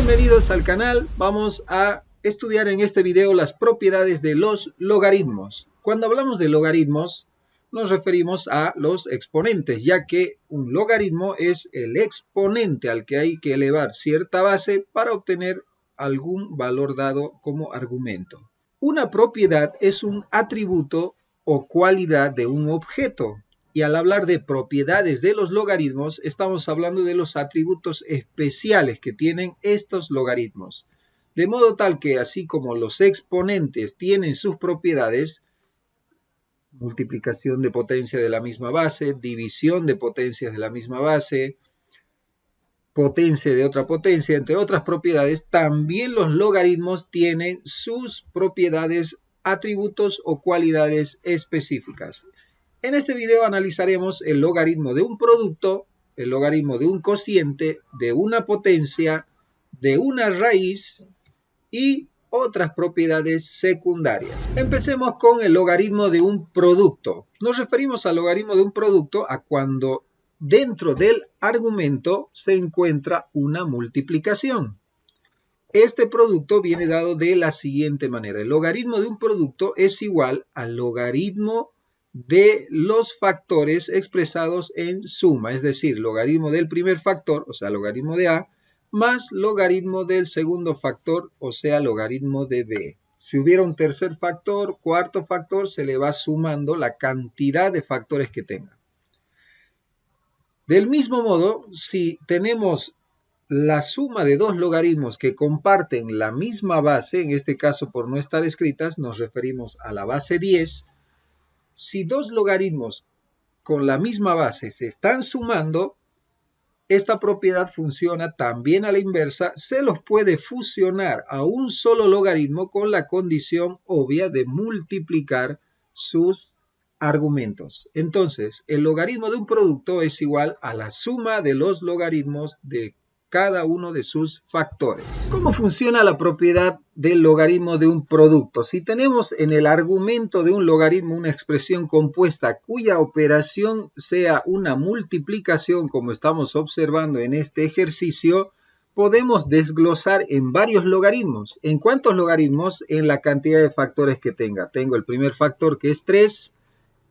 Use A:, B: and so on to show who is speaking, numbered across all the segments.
A: Bienvenidos al canal. Vamos a estudiar en este video las propiedades de los logaritmos. Cuando hablamos de logaritmos nos referimos a los exponentes, ya que un logaritmo es el exponente al que hay que elevar cierta base para obtener algún valor dado como argumento. Una propiedad es un atributo o cualidad de un objeto. Y al hablar de propiedades de los logaritmos, estamos hablando de los atributos especiales que tienen estos logaritmos. De modo tal que, así como los exponentes tienen sus propiedades, multiplicación de potencia de la misma base, división de potencias de la misma base, potencia de otra potencia, entre otras propiedades, también los logaritmos tienen sus propiedades, atributos o cualidades específicas. En este video analizaremos el logaritmo de un producto, el logaritmo de un cociente, de una potencia, de una raíz y otras propiedades secundarias. Empecemos con el logaritmo de un producto. Nos referimos al logaritmo de un producto a cuando dentro del argumento se encuentra una multiplicación. Este producto viene dado de la siguiente manera. El logaritmo de un producto es igual al logaritmo de los factores expresados en suma, es decir, logaritmo del primer factor, o sea, logaritmo de A, más logaritmo del segundo factor, o sea, logaritmo de B. Si hubiera un tercer factor, cuarto factor, se le va sumando la cantidad de factores que tenga. Del mismo modo, si tenemos la suma de dos logaritmos que comparten la misma base, en este caso por no estar escritas, nos referimos a la base 10, si dos logaritmos con la misma base se están sumando, esta propiedad funciona también a la inversa. Se los puede fusionar a un solo logaritmo con la condición obvia de multiplicar sus argumentos. Entonces, el logaritmo de un producto es igual a la suma de los logaritmos de cada uno de sus factores. ¿Cómo funciona la propiedad del logaritmo de un producto? Si tenemos en el argumento de un logaritmo una expresión compuesta cuya operación sea una multiplicación, como estamos observando en este ejercicio, podemos desglosar en varios logaritmos. ¿En cuántos logaritmos? En la cantidad de factores que tenga. Tengo el primer factor que es 3,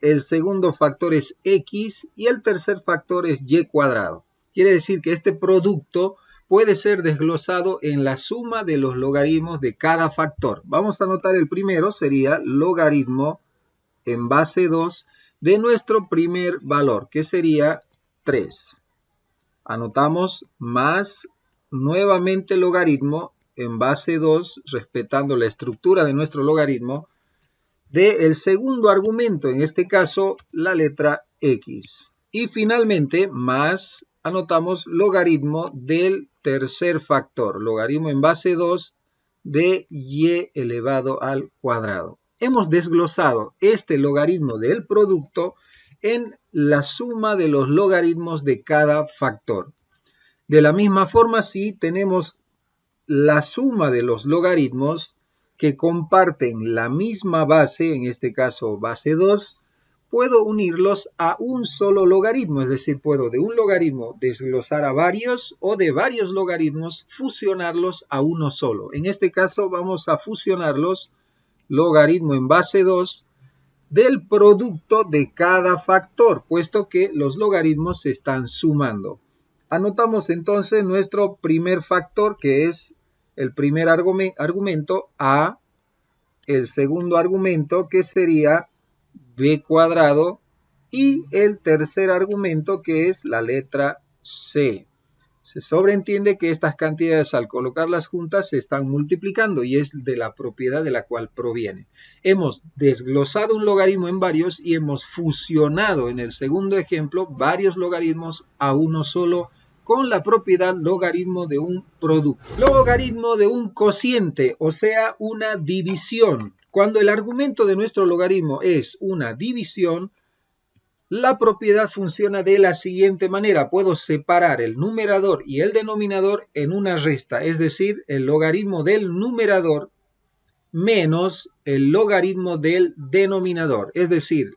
A: el segundo factor es x y el tercer factor es y cuadrado. Quiere decir que este producto puede ser desglosado en la suma de los logaritmos de cada factor. Vamos a anotar el primero, sería logaritmo en base 2 de nuestro primer valor, que sería 3. Anotamos más nuevamente logaritmo en base 2, respetando la estructura de nuestro logaritmo, del segundo argumento, en este caso la letra x. Y finalmente más anotamos logaritmo del tercer factor, logaritmo en base 2 de y elevado al cuadrado. Hemos desglosado este logaritmo del producto en la suma de los logaritmos de cada factor. De la misma forma, si tenemos la suma de los logaritmos que comparten la misma base, en este caso base 2, puedo unirlos a un solo logaritmo, es decir, puedo de un logaritmo desglosar a varios o de varios logaritmos fusionarlos a uno solo. En este caso vamos a fusionarlos, logaritmo en base 2, del producto de cada factor, puesto que los logaritmos se están sumando. Anotamos entonces nuestro primer factor, que es el primer argumento A, el segundo argumento que sería b cuadrado y el tercer argumento que es la letra c. Se sobreentiende que estas cantidades al colocarlas juntas se están multiplicando y es de la propiedad de la cual proviene. Hemos desglosado un logaritmo en varios y hemos fusionado en el segundo ejemplo varios logaritmos a uno solo con la propiedad logaritmo de un producto. Logaritmo de un cociente, o sea, una división. Cuando el argumento de nuestro logaritmo es una división, la propiedad funciona de la siguiente manera. Puedo separar el numerador y el denominador en una resta, es decir, el logaritmo del numerador menos el logaritmo del denominador. Es decir,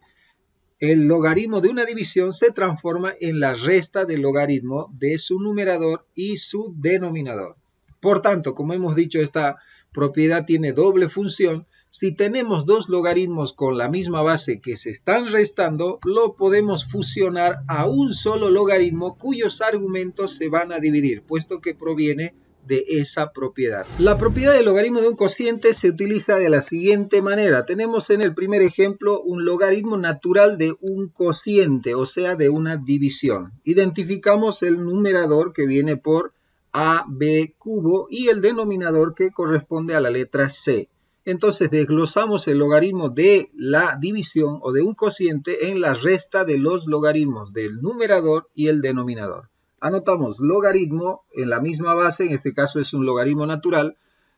A: el logaritmo de una división se transforma en la resta del logaritmo de su numerador y su denominador. Por tanto, como hemos dicho, esta propiedad tiene doble función. Si tenemos dos logaritmos con la misma base que se están restando, lo podemos fusionar a un solo logaritmo cuyos argumentos se van a dividir, puesto que proviene de esa propiedad. La propiedad del logaritmo de un cociente se utiliza de la siguiente manera. Tenemos en el primer ejemplo un logaritmo natural de un cociente, o sea, de una división. Identificamos el numerador que viene por AB cubo y el denominador que corresponde a la letra C. Entonces desglosamos el logaritmo de la división o de un cociente en la resta de los logaritmos del numerador y el denominador. Anotamos logaritmo en la misma base, en este caso es un logaritmo natural,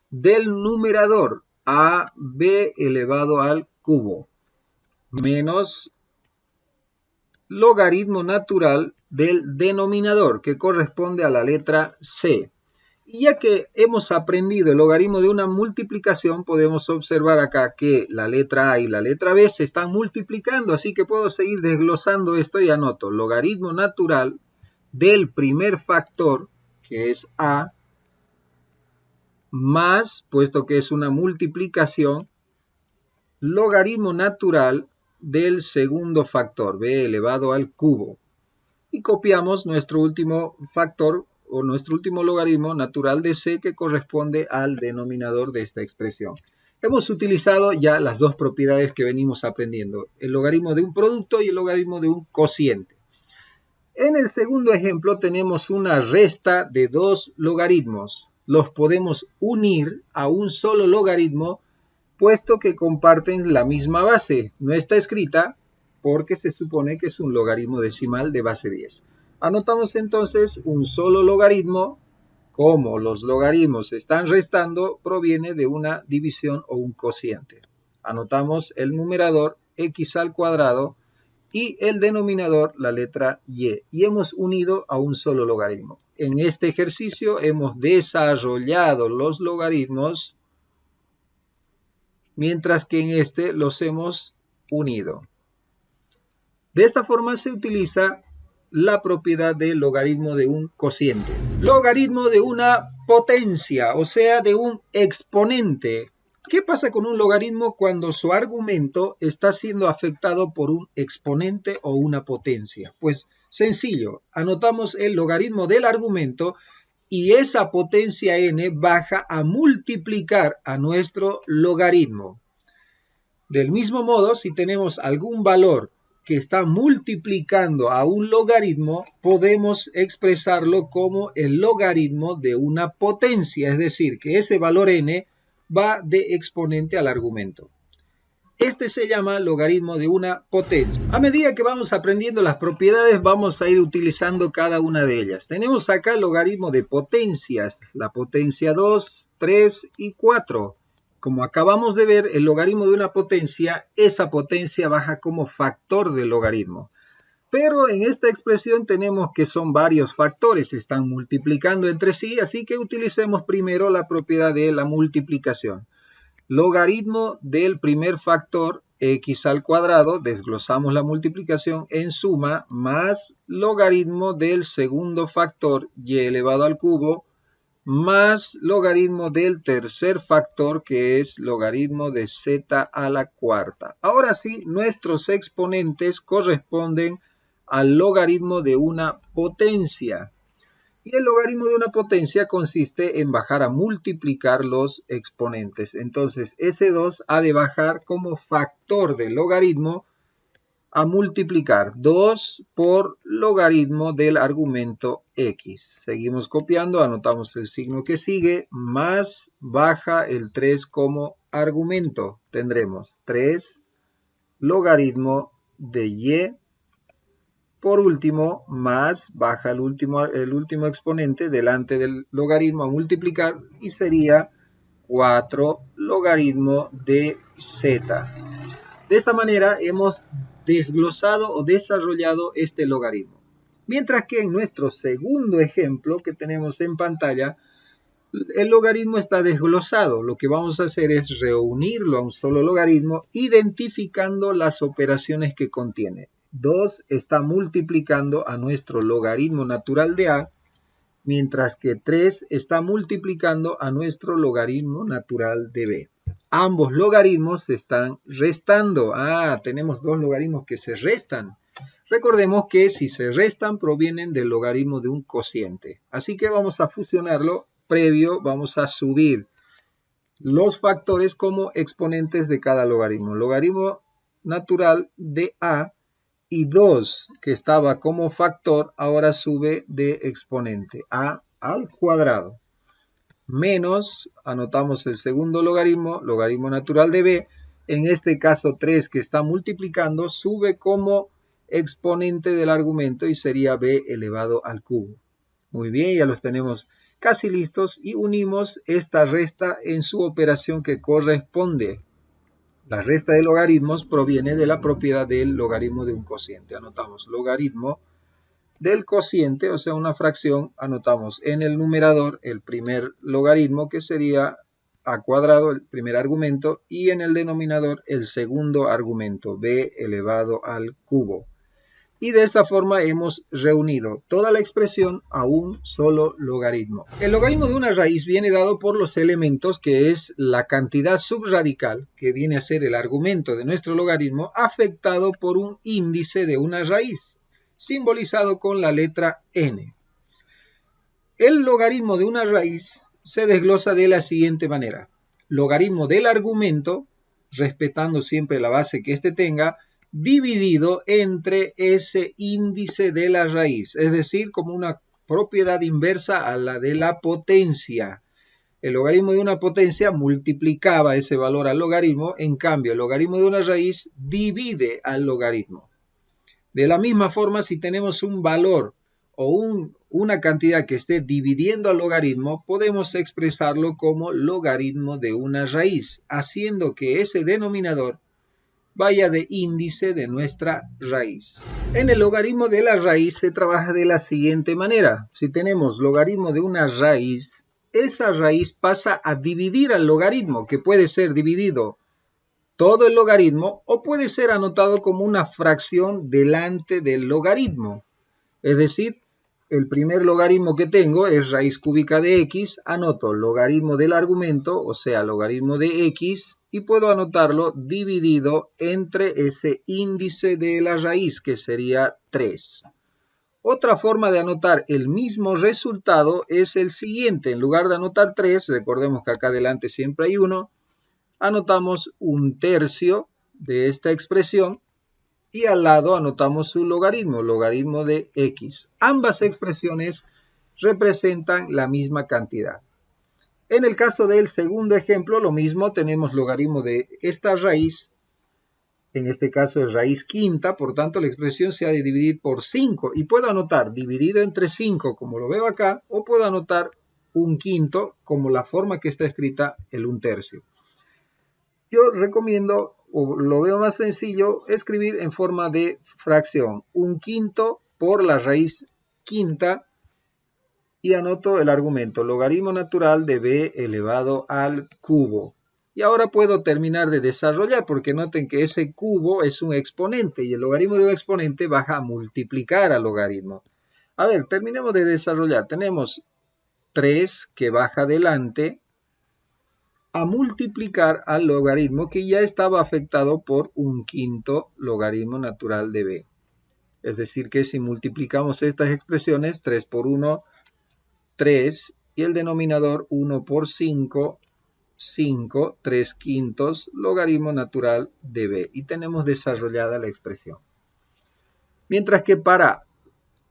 A: del numerador AB elevado al cubo, menos logaritmo natural del denominador, que corresponde a la letra C. Y ya que hemos aprendido el logaritmo de una multiplicación, podemos observar acá que la letra A y la letra B se están multiplicando, así que puedo seguir desglosando esto y anoto logaritmo natural del primer factor, que es A, más, puesto que es una multiplicación, logaritmo natural del segundo factor, B elevado al cubo. Y copiamos nuestro último factor o nuestro último logaritmo natural de C, que corresponde al denominador de esta expresión. Hemos utilizado ya las dos propiedades que venimos aprendiendo, el logaritmo de un producto y el logaritmo de un cociente. En el segundo ejemplo tenemos una resta de dos logaritmos. Los podemos unir a un solo logaritmo, puesto que comparten la misma base. No está escrita porque se supone que es un logaritmo decimal de base 10. Anotamos entonces un solo logaritmo. Como los logaritmos se están restando, proviene de una división o un cociente. Anotamos el numerador x al cuadrado y el denominador la letra y. Y hemos unido a un solo logaritmo. En este ejercicio hemos desarrollado los logaritmos, mientras que en este los hemos unido. De esta forma se utiliza la propiedad del logaritmo de un cociente. Logaritmo de una potencia, o sea, de un exponente. ¿Qué pasa con un logaritmo cuando su argumento está siendo afectado por un exponente o una potencia? Pues sencillo, anotamos el logaritmo del argumento y esa potencia n baja a multiplicar a nuestro logaritmo. Del mismo modo, si tenemos algún valor que está multiplicando a un logaritmo, podemos expresarlo como el logaritmo de una potencia, es decir, que ese valor n va de exponente al argumento. Este se llama logaritmo de una potencia. A medida que vamos aprendiendo las propiedades, vamos a ir utilizando cada una de ellas. Tenemos acá el logaritmo de potencias, la potencia 2, 3 y 4. Como acabamos de ver, el logaritmo de una potencia, esa potencia baja como factor del logaritmo. Pero en esta expresión tenemos que son varios factores, se están multiplicando entre sí, así que utilicemos primero la propiedad de la multiplicación. Logaritmo del primer factor, x al cuadrado, desglosamos la multiplicación en suma, más logaritmo del segundo factor, y elevado al cubo, más logaritmo del tercer factor, que es logaritmo de z a la cuarta. Ahora sí, nuestros exponentes corresponden al logaritmo de una potencia. Y el logaritmo de una potencia consiste en bajar a multiplicar los exponentes. Entonces, ese 2 ha de bajar como factor del logaritmo a multiplicar 2 por logaritmo del argumento x. Seguimos copiando, anotamos el signo que sigue, más baja el 3 como argumento. Tendremos 3 logaritmo de y. Por último, más baja el último exponente delante del logaritmo a multiplicar y sería 4 logaritmo de z. De esta manera hemos desglosado o desarrollado este logaritmo. Mientras que en nuestro segundo ejemplo que tenemos en pantalla, el logaritmo está desglosado. Lo que vamos a hacer es reunirlo a un solo logaritmo, identificando las operaciones que contiene. 2 está multiplicando a nuestro logaritmo natural de A mientras que 3 está multiplicando a nuestro logaritmo natural de b. Ambos logaritmos se están restando. Tenemos dos logaritmos que se restan. Recordemos que si se restan provienen del logaritmo de un cociente. Así que vamos a fusionarlo. Previo vamos a subir los factores como exponentes de cada logaritmo. Logaritmo natural de a y 2 que estaba como factor ahora sube de exponente. A al cuadrado. Menos, anotamos el segundo logaritmo, logaritmo natural de b. En este caso 3 que está multiplicando sube como exponente del argumento y sería b elevado al cubo. Muy bien, ya los tenemos casi listos y unimos esta resta en su operación que corresponde. La resta de logaritmos proviene de la propiedad del logaritmo de un cociente. Anotamos logaritmo del cociente, o sea, una fracción, anotamos en el numerador el primer logaritmo, que sería a cuadrado, el primer argumento, y en el denominador el segundo argumento, b elevado al cubo. Y de esta forma hemos reunido toda la expresión a un solo logaritmo. El logaritmo de una raíz viene dado por los elementos, que es la cantidad subradical, que viene a ser el argumento de nuestro logaritmo, afectado por un índice de una raíz, simbolizado con la letra n. El logaritmo de una raíz se desglosa de la siguiente manera. Logaritmo del argumento, respetando siempre la base que éste tenga, dividido entre ese índice de la raíz, es decir, como una propiedad inversa a la de la potencia. El logaritmo de una potencia multiplicaba ese valor al logaritmo, en cambio el logaritmo de una raíz divide al logaritmo. De la misma forma, si tenemos un valor o una cantidad que esté dividiendo al logaritmo, podemos expresarlo como logaritmo de una raíz, haciendo que ese denominador vaya de índice de nuestra raíz. En el logaritmo de la raíz se trabaja de la siguiente manera. Si tenemos logaritmo de una raíz, esa raíz pasa a dividir al logaritmo, que puede ser dividido todo el logaritmo o puede ser anotado como una fracción delante del logaritmo. Es decir, el primer logaritmo que tengo es raíz cúbica de x, anoto logaritmo del argumento, o sea, logaritmo de x, y puedo anotarlo dividido entre ese índice de la raíz, que sería 3. Otra forma de anotar el mismo resultado es el siguiente. En lugar de anotar 3, recordemos que acá adelante siempre hay 1, anotamos un tercio de esta expresión y al lado anotamos su logaritmo, logaritmo de x. Ambas expresiones representan la misma cantidad. En el caso del segundo ejemplo, lo mismo, tenemos logaritmo de esta raíz, en este caso es raíz quinta, por tanto la expresión se ha de dividir por 5 y puedo anotar dividido entre 5 como lo veo acá, o puedo anotar un quinto como la forma que está escrita el 1/3. Yo recomiendo, o lo veo más sencillo, escribir en forma de fracción. 1/5 por la raíz quinta y anoto el argumento, logaritmo natural de b elevado al cubo. Y ahora puedo terminar de desarrollar, porque noten que ese cubo es un exponente y el logaritmo de un exponente baja a multiplicar al logaritmo. A ver, terminemos de desarrollar. Tenemos 3 que baja adelante a multiplicar al logaritmo que ya estaba afectado por 1/5 logaritmo natural de b. Es decir que si multiplicamos estas expresiones, 3 por 1, 3, y el denominador 1 por 5, 5, 3/5 logaritmo natural de b. Y tenemos desarrollada la expresión. Mientras que para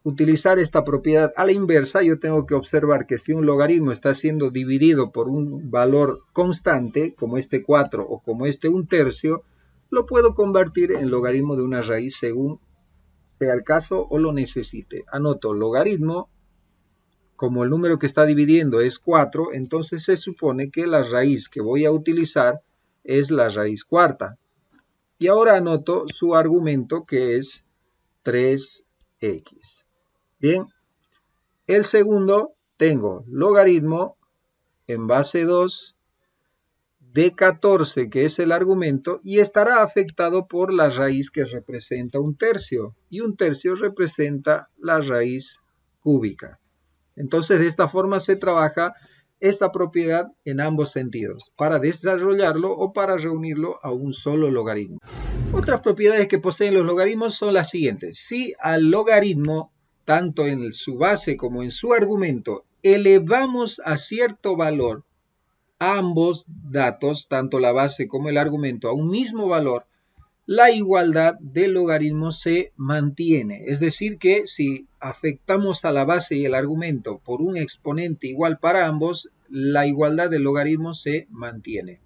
A: utilizar esta propiedad a la inversa, yo tengo que observar que si un logaritmo está siendo dividido por un valor constante, como este 4 o como este 1/3, lo puedo convertir en logaritmo de una raíz según sea el caso o lo necesite. Anoto logaritmo, como el número que está dividiendo es 4, entonces se supone que la raíz que voy a utilizar es la raíz cuarta. Y ahora anoto su argumento, que es 3x. Bien, el segundo tengo logaritmo en base 2 de 14, que es el argumento, y estará afectado por la raíz que representa 1/3, y 1/3 representa la raíz cúbica. Entonces, de esta forma se trabaja esta propiedad en ambos sentidos, para desarrollarlo o para reunirlo a un solo logaritmo. Otras propiedades que poseen los logaritmos son las siguientes. Si al logaritmo, tanto en su base como en su argumento, elevamos a cierto valor ambos datos, tanto la base como el argumento, a un mismo valor, la igualdad del logaritmo se mantiene. Es decir que si afectamos a la base y el argumento por un exponente igual para ambos, la igualdad del logaritmo se mantiene.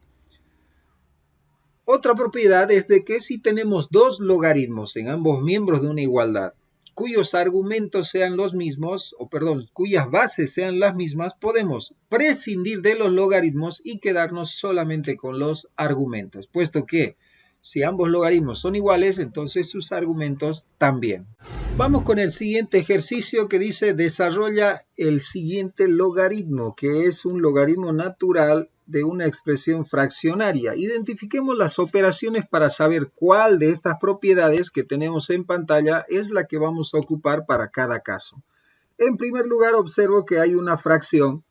A: Otra propiedad es de que si tenemos dos logaritmos en ambos miembros de una igualdad, cuyos argumentos sean los mismos, cuyas bases sean las mismas, podemos prescindir de los logaritmos y quedarnos solamente con los argumentos, puesto que si ambos logaritmos son iguales, entonces sus argumentos también. Vamos con el siguiente ejercicio que dice desarrolla el siguiente logaritmo, que es un logaritmo natural de una expresión fraccionaria. Identifiquemos las operaciones para saber cuál de estas propiedades que tenemos en pantalla es la que vamos a ocupar para cada caso. En primer lugar, observo que hay una fracción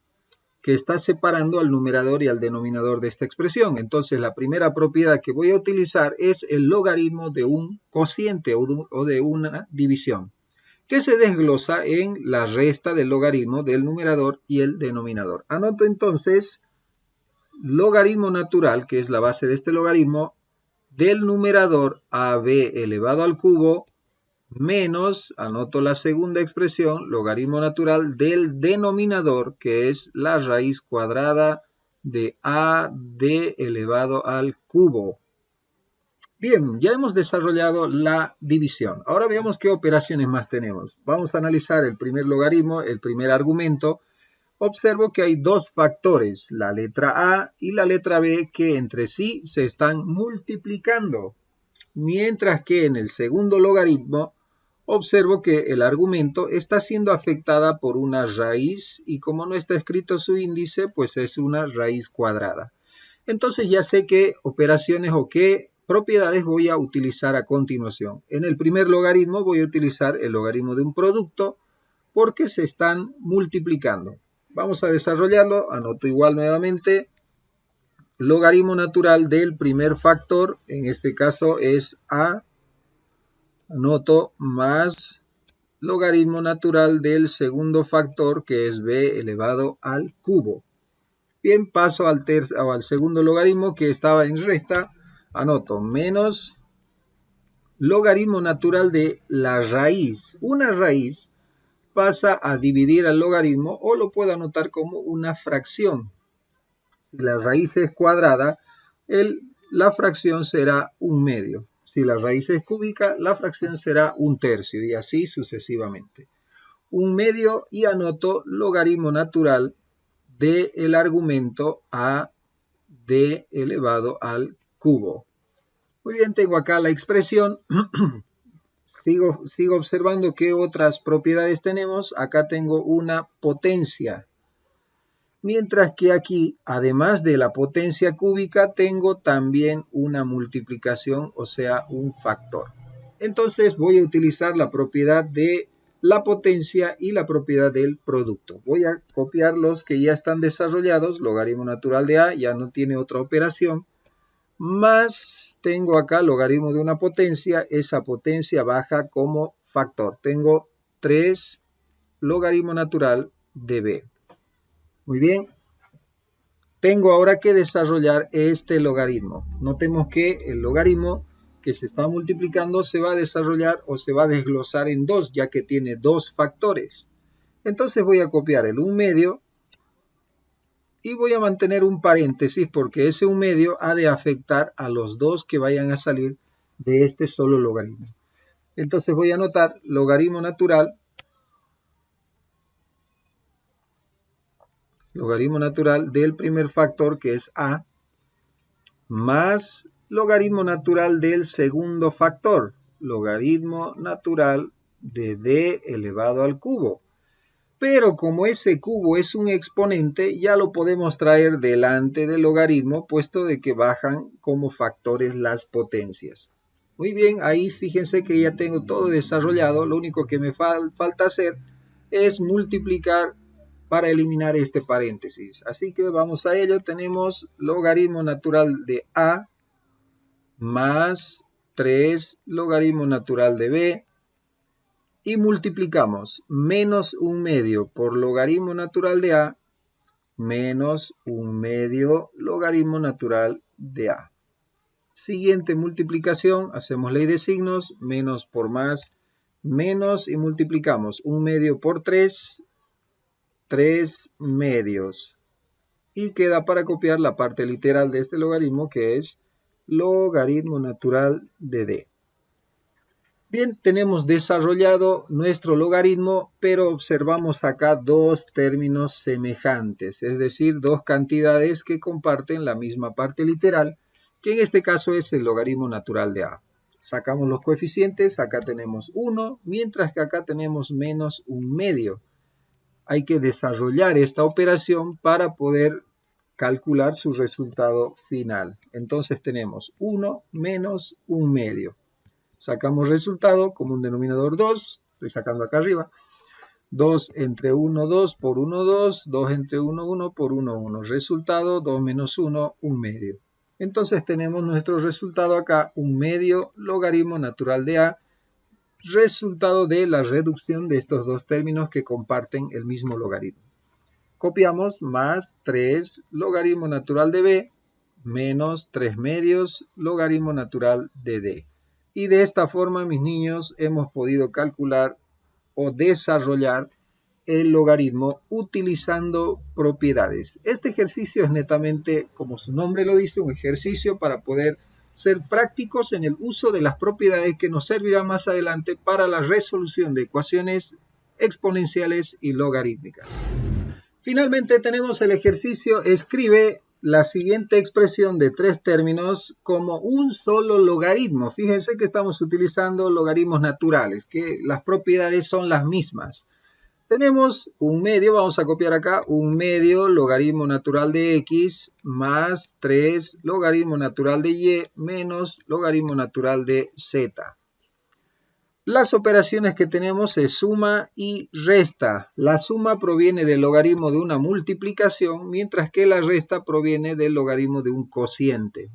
A: que está separando al numerador y al denominador de esta expresión. Entonces, la primera propiedad que voy a utilizar es el logaritmo de un cociente o de una división, que se desglosa en la resta del logaritmo del numerador y el denominador. Anoto entonces logaritmo natural, que es la base de este logaritmo, del numerador AB elevado al cubo, menos, anoto la segunda expresión, logaritmo natural del denominador, que es la raíz cuadrada de AD elevado al cubo. Bien, ya hemos desarrollado la división. Ahora veamos qué operaciones más tenemos. Vamos a analizar el primer logaritmo, el primer argumento. Observo que hay dos factores, la letra A y la letra B, que entre sí se están multiplicando. Mientras que en el segundo logaritmo observo que el argumento está siendo afectada por una raíz y como no está escrito su índice, pues es una raíz cuadrada. Entonces ya sé qué operaciones o qué propiedades voy a utilizar a continuación. En el primer logaritmo voy a utilizar el logaritmo de un producto porque se están multiplicando. Vamos a desarrollarlo, anoto igual nuevamente. Logaritmo natural del primer factor, en este caso es A, anoto más logaritmo natural del segundo factor, que es B elevado al cubo. Bien, paso al segundo logaritmo que estaba en resta, anoto menos logaritmo natural de la raíz. Una raíz pasa a dividir al logaritmo o lo puedo anotar como una fracción. Si la raíz es cuadrada, la fracción será un medio. Si la raíz es cúbica, la fracción será un tercio y así sucesivamente. Un medio y anoto logaritmo natural del argumento a d elevado al cubo. Muy bien, tengo acá la expresión. Sigo observando qué otras propiedades tenemos. Acá tengo una potencia. Mientras que aquí, además de la potencia cúbica, tengo también una multiplicación, o sea, un factor. Entonces voy a utilizar la propiedad de la potencia y la propiedad del producto. Voy a copiar los que ya están desarrollados. Logaritmo natural de A ya no tiene otra operación. Más tengo acá logaritmo de una potencia. Esa potencia baja como factor. Tengo 3 logaritmo natural de B. Muy bien, tengo ahora que desarrollar este logaritmo. Notemos que el logaritmo que se está multiplicando se va a desarrollar o se va a desglosar en 2, ya que tiene 2 factores. Entonces voy a copiar el 1 medio y voy a mantener un paréntesis porque ese 1 medio ha de afectar a los 2 que vayan a salir de este solo logaritmo. Entonces voy a anotar logaritmo natural del primer factor, que es A, más logaritmo natural del segundo factor, logaritmo natural de d elevado al cubo. Pero como ese cubo es un exponente, ya lo podemos traer delante del logaritmo, puesto de que bajan como factores las potencias. Muy bien, ahí fíjense que ya tengo todo desarrollado. Lo único que me falta hacer es multiplicar para eliminar este paréntesis. Así que vamos a ello. Tenemos logaritmo natural de A más 3 logaritmo natural de B. Y multiplicamos menos 1/2 por logaritmo natural de A menos 1/2 logaritmo natural de A. Siguiente multiplicación, hacemos ley de signos, menos por más, menos y multiplicamos 1/2 por 3, 3/2. Y queda para copiar la parte literal de este logaritmo que es logaritmo natural de D. Bien, tenemos desarrollado nuestro logaritmo, pero observamos acá dos términos semejantes, es decir, dos cantidades que comparten la misma parte literal, que en este caso es el logaritmo natural de A. Sacamos los coeficientes, acá tenemos 1, mientras que acá tenemos menos 1/2. Hay que desarrollar esta operación para poder calcular su resultado final. Entonces tenemos 1 menos 1/2. Sacamos resultado, común denominador 2, estoy sacando acá arriba, 2 entre 1, 2 por 1, 2, 2 entre 1, 1 por 1, 1. Resultado, 2 menos 1, 1/2. Entonces tenemos nuestro resultado acá, 1/2 logaritmo natural de A, resultado de la reducción de estos dos términos que comparten el mismo logaritmo. Copiamos más 3 logaritmo natural de B menos 3/2 logaritmo natural de D. Y de esta forma, mis niños, hemos podido calcular o desarrollar el logaritmo utilizando propiedades. Este ejercicio es netamente, como su nombre lo dice, un ejercicio para poder ser prácticos en el uso de las propiedades que nos servirán más adelante para la resolución de ecuaciones exponenciales y logarítmicas. Finalmente tenemos el ejercicio, escribe la siguiente expresión de 3 términos como un solo logaritmo. Fíjense que estamos utilizando logaritmos naturales, que las propiedades son las mismas. Tenemos 1/2, vamos a copiar acá, 1/2 logaritmo natural de X más 3 logaritmo natural de Y menos logaritmo natural de Z. Las operaciones que tenemos es suma y resta. La suma proviene del logaritmo de una multiplicación, mientras que la resta proviene del logaritmo de un cociente.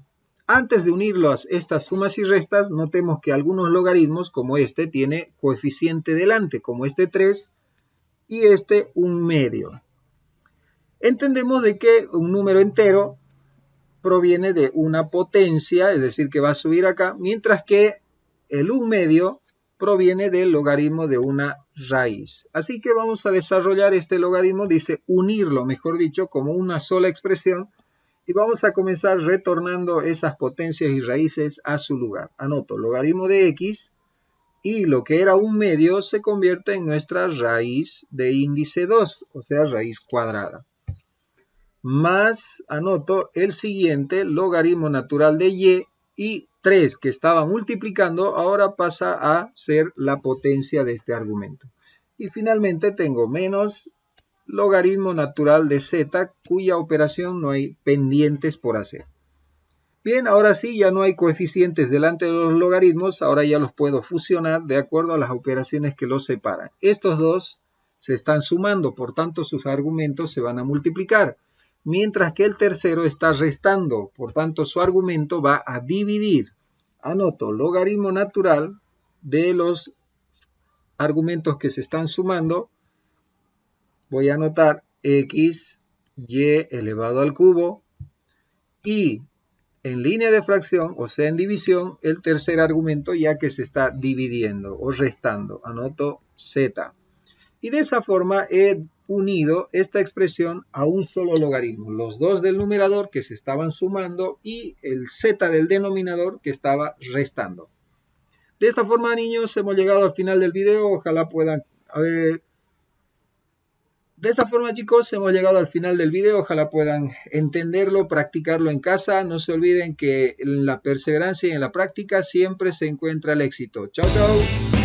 A: Antes de unir estas sumas y restas, notemos que algunos logaritmos, como este, tiene coeficiente delante, como este 3 y este 1/2. Entendemos de que un número entero proviene de una potencia, es decir, que va a subir acá, mientras que el 1/2 proviene del logaritmo de una raíz. Así que vamos a desarrollar este logaritmo, dice unirlo, mejor dicho, como una sola expresión, y vamos a comenzar retornando esas potencias y raíces a su lugar. Anoto, logaritmo de X, y lo que era 1/2 se convierte en nuestra raíz de índice 2, o sea, raíz cuadrada. Más, anoto, el siguiente, logaritmo natural de Y 3 que estaba multiplicando, ahora pasa a ser la potencia de este argumento. Y finalmente tengo menos logaritmo natural de Z, cuya operación no hay pendientes por hacer. Bien, ahora sí, ya no hay coeficientes delante de los logaritmos, ahora ya los puedo fusionar de acuerdo a las operaciones que los separan. Estos dos se están sumando, por tanto sus argumentos se van a multiplicar, mientras que el tercero está restando, por tanto su argumento va a dividir. Anoto, logaritmo natural de los argumentos que se están sumando, voy a anotar x, y elevado al cubo, y en línea de fracción, o sea en división, el tercer argumento ya que se está dividiendo o restando, anoto z. Y de esa forma he unido esta expresión a un solo logaritmo, los dos del numerador que se estaban sumando y el z del denominador que estaba restando. De esta forma, niños, hemos llegado al final del video, ojalá puedan... De esta forma, chicos, hemos llegado al final del video. Ojalá puedan entenderlo, practicarlo en casa. No se olviden que en la perseverancia y en la práctica siempre se encuentra el éxito. Chao, chao.